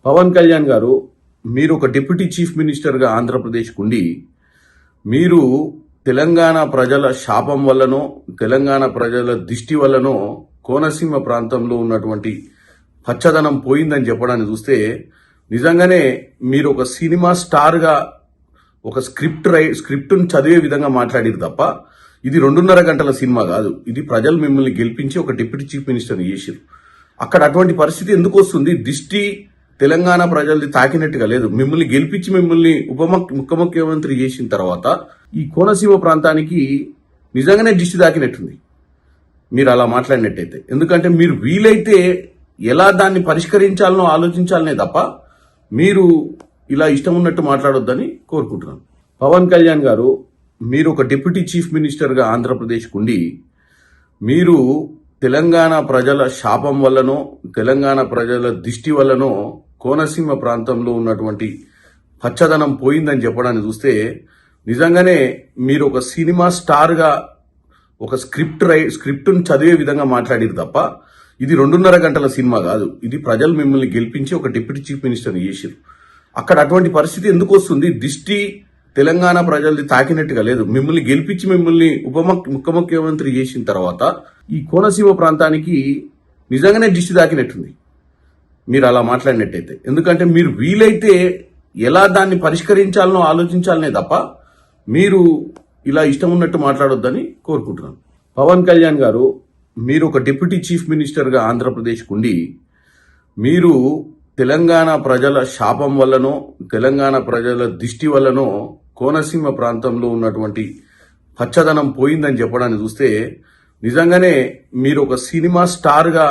పవన్ కళ్యాణ్ గారు, మీరు ఒక డిప్యూటీ చీఫ్ మినిస్టర్గా ఆంధ్రప్రదేశ్కు ఉండి మీరు తెలంగాణ ప్రజల శాపం వల్లనో తెలంగాణ ప్రజల దిష్టి వల్లనో కోనసీమ ప్రాంతంలో ఉన్నటువంటి పచ్చదనం పోయిందని చెప్పడాన్ని చూస్తే నిజంగానే మీరు ఒక సినిమా స్టార్గా ఒక స్క్రిప్ట్ను చదివే విధంగా మాట్లాడారు తప్ప ఇది 2.5 గంటల సినిమా కాదు. ఇది ప్రజలు మిమ్మల్ని గెలిపించి ఒక డిప్యూటీ చీఫ్ మినిస్టర్ చేశారు. అక్కడ అటువంటి పరిస్థితి ఎందుకు వస్తుంది? దిష్టి తెలంగాణ ప్రజలది తాకినట్టుగా లేదు. మిమ్మల్ని గెలిపించి మిమ్మల్ని ముఖ్యమంత్రి చేసిన తర్వాత ఈ కోనసీమ ప్రాంతానికి నిజంగానే దిష్టి తాకినట్టుంది మీరు అలా మాట్లాడినట్టయితే. ఎందుకంటే మీరు వీలైతే ఎలా దాన్ని పరిష్కరించాలనో ఆలోచించాలనే తప్ప మీరు ఇలా ఇష్టం ఉన్నట్టు మాట్లాడొద్దని కోరుకుంటున్నాను. పవన్ కళ్యాణ్ గారు, మీరు ఒక డిప్యూటీ చీఫ్ మినిస్టర్గా ఆంధ్రప్రదేశ్కు ఉండి మీరు తెలంగాణ ప్రజల శాపం వల్లనో తెలంగాణ ప్రజల దిష్టి వల్లనో కోనసీమ ప్రాంతంలో ఉన్నటువంటి పచ్చదనం పోయిందని చెప్పడాన్ని చూస్తే నిజంగానే మీరు ఒక సినిమా స్టార్గా ఒక స్క్రిప్ట్ను చదివే విధంగా మాట్లాడారు తప్ప ఇది 2.5 గంటల సినిమా కాదు. ఇది ప్రజలు మిమ్మల్ని గెలిపించి ఒక డిప్యూటీ చీఫ్ మినిస్టర్ చేశారు. అక్కడ అటువంటి పరిస్థితి ఎందుకు వస్తుంది? దిష్టి తెలంగాణ ప్రజలది తాకినట్టుగా లేదు. మిమ్మల్ని గెలిపించి మిమ్మల్ని ముఖ్యమంత్రి చేసిన తర్వాత ఈ కోనసీమ ప్రాంతానికి నిజంగానే దిష్టి తాకినట్టుంది మీరు అలా మాట్లాడినట్టయితే. ఎందుకంటే మీరు వీలైతే ఎలా దాన్ని పరిష్కరించాలనో ఆలోచించాలనే తప్ప మీరు ఇలా ఇష్టం ఉన్నట్టు మాట్లాడొద్దని కోరుకుంటున్నాను. పవన్ కళ్యాణ్ గారు, మీరు ఒక డిప్యూటీ చీఫ్ మినిస్టర్గా ఆంధ్రప్రదేశ్కు ఉండి మీరు తెలంగాణ ప్రజల శాపం వల్లనో తెలంగాణ ప్రజల దిష్టి వల్లనో కోనసీమ ప్రాంతంలో ఉన్నటువంటి పచ్చదనం పోయిందని చెప్పడాన్ని చూస్తే నిజంగానే మీరు ఒక సినిమా స్టార్గా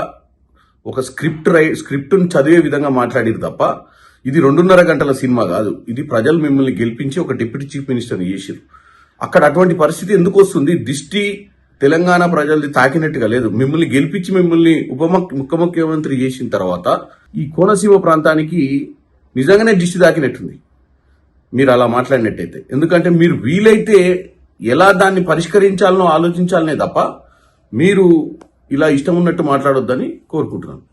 ఒక స్క్రిప్ట్ను చదివే విధంగా మాట్లాడారు తప్ప ఇది 2.5 గంటల సినిమా కాదు. ఇది ప్రజలు మిమ్మల్ని గెలిపించి ఒక డిప్యూటీ చీఫ్ మినిస్టర్ చేశారు. అక్కడ అటువంటి పరిస్థితి ఎందుకు వస్తుంది? దిష్టి తెలంగాణ ప్రజలది తాకినట్టుగా లేదు. మిమ్మల్ని గెలిపించి మిమ్మల్ని ముఖ్యమంత్రి చేసిన తర్వాత ఈ కోనసీమ ప్రాంతానికి నిజంగానే దిష్టి తాకినట్టుంది మీరు అలా మాట్లాడినట్టయితే. ఎందుకంటే మీరు వీలైతే ఎలా దాన్ని పరిష్కరించాలనో ఆలోచించాలనే తప్ప మీరు ఇలా ఇష్టం ఉన్నట్టు మాట్లాడొద్దని కోరుకుంటున్నాను.